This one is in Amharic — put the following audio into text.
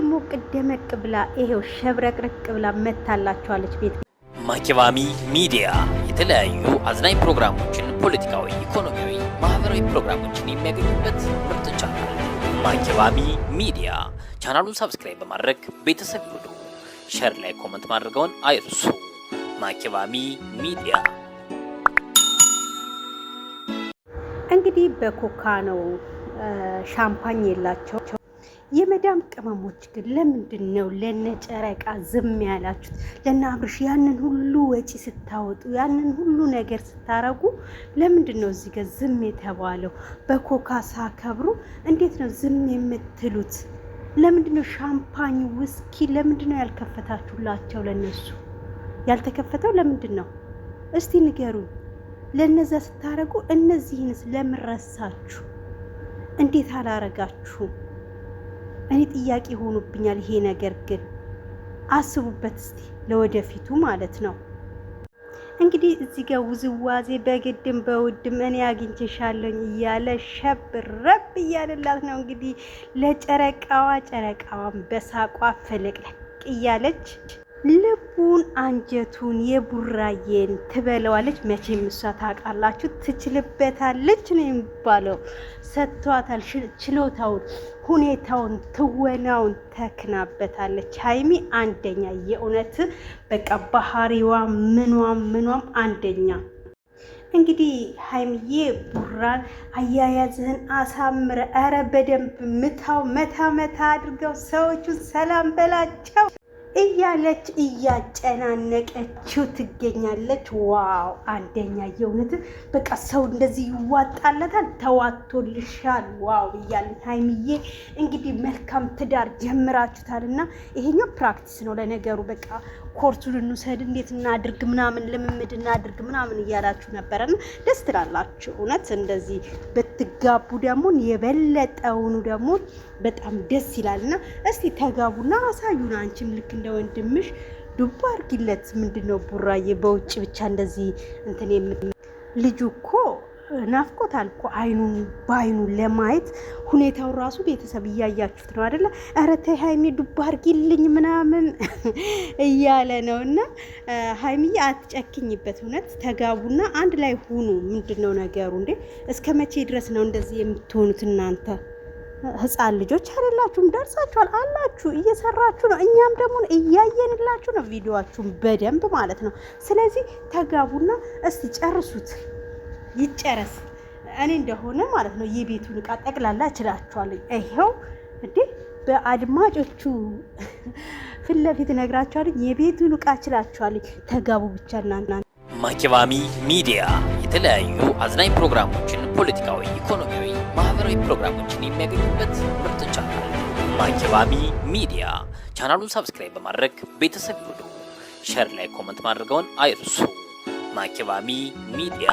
ሞቅ ደመቅ ብላ ይሄው ሸብረቅርቅ ብላ መታላችኋለች ቤት ማኪባሚ ሚዲያ የተለያዩ አዝናኝ ፕሮግራሞችን፣ ፖለቲካዊ፣ ኢኮኖሚያዊ፣ ማህበራዊ ፕሮግራሞችን የሚያገኙበት ምርጥ ቻናል ማኪባሚ ሚዲያ። ቻናሉን ሰብስክራይብ በማድረግ ቤተሰብ ይሁኑ። ሼር ላይ ኮሜንት ማድረጋውን አይርሱ። ማኪባሚ ሚዲያ እንግዲህ በኮካ ነው ሻምፓኝ የላቸው። የመዳም ቅመሞች ግን ለምንድን ነው ለነጨረቃ ዝም ያላችሁት? ለና አብርሽ ያንን ሁሉ ወጪ ስታወጡ ያንን ሁሉ ነገር ስታረጉ ለምንድን ነው እዚህ ጋር ዝም የተባለው? በኮካ ሳከብሩ እንዴት ነው ዝም የምትሉት? ለምንድን ነው ሻምፓኝ ውስኪ ለምንድን ነው ያልከፈታችሁላቸው? ለነሱ ያልተከፈተው ለምንድን ነው? እስቲ ንገሩኝ። ለነዛ ስታረጉ እነዚህንስ ለምን ረሳችሁ? እንዴት አላረጋችሁ? እኔ ጥያቄ ሆኖብኛል ይሄ ነገር። ግን አስቡበት እስቲ ለወደፊቱ ማለት ነው። እንግዲህ እዚህ ጋር ውዝዋዜ በግድም በውድም እኔ አግኝቼሻለሁ እያለ ሸብረብ እያለላት ነው እንግዲህ ለጨረቃዋ። ጨረቃዋን በሳቋ ፈለቅለቅ እያለች ልቡን አንጀቱን የቡራዬን ትበለዋለች። መቼም እሷ ታውቃላችሁ ትችልበታለች ነው የሚባለው። ሰጥቷታል ችሎታውን፣ ሁኔታውን፣ ትወናውን ተክናበታለች። ሀይሚ አንደኛ፣ የእውነት በቃ ባህሪዋ ምኗም አንደኛ። እንግዲህ ሀይሚዬ ቡራን አያያዝህን አሳምረ፣ ኧረ በደንብ ምታው፣ መታ አድርገው፣ ሰዎቹን ሰላም በላቸው እያለች እያጨናነቀችው ትገኛለች። ዋው አንደኛ፣ የእውነት በቃ ሰው እንደዚህ ይዋጣለታል። ተዋቶልሻል ዋው እያለን ሀይሚዬ እንግዲህ መልካም ትዳር ጀምራችሁታልና ይሄኛው ፕራክቲስ ነው ለነገሩ። በቃ ኮርሱን እንውሰድ፣ እንዴት እናድርግ ምናምን፣ ልምምድ እናድርግ ምናምን እያላችሁ ነበረና ደስ ትላላችሁ። እውነት እንደዚህ ብትጋቡ ደግሞ የበለጠውኑ ደግሞ በጣም ደስ ይላልና እስቲ ተጋቡና አሳዩን። አንቺም ልክ እንደ ወንድምሽ ዱባ አርጊለት። ምንድነው ቡራዬ በውጭ ብቻ እንደዚህ እንትን ልጁ እኮ ናፍቆታል እኮ አይኑን በአይኑ ለማየት። ሁኔታው ራሱ ቤተሰብ እያያችሁት ነው አይደለ? ኧረ ተይ ሀይሚ ዱባ አርጊልኝ ምናምን እያለ ነው። እና ሀይሚዬ አትጨክኝበት። እውነት ተጋቡና አንድ ላይ ሁኑ። ምንድነው ነገሩ እንዴ? እስከ መቼ ድረስ ነው እንደዚህ የምትሆኑት እናንተ? ህፃን ልጆች አይደላችሁም? ደርሳችኋል አላችሁ፣ እየሰራችሁ ነው። እኛም ደግሞ እያየንላችሁ ነው ቪዲዮአችሁን በደንብ ማለት ነው። ስለዚህ ተጋቡና እስቲ ጨርሱት፣ ይጨረስ። እኔ እንደሆነ ማለት ነው የቤቱን ዕቃ ጠቅላላ እችላችኋለሁ። ይሄው እንዴ በአድማጮቹ ፊት ለፊት እነግራችኋለሁ። የቤቱን ዕቃ እችላችኋለሁ። ተጋቡ ብቻ እናንተ። ማኪባሚ ሚዲያ የተለያዩ አዝናኝ ፕሮግራሞችን፣ ፖለቲካዊ፣ ኢኮኖሚያዊ፣ ማህበራዊ ፕሮግራሞችን የሚያገኙበት ምርጥ ቻናል ማኪባሚ ሚዲያ። ቻናሉን ሰብስክራይብ በማድረግ ቤተሰብ ይሁኑ። ሼር ላይ ኮሜንት ማድረጋውን አይርሱ። ማኪባሚ ሚዲያ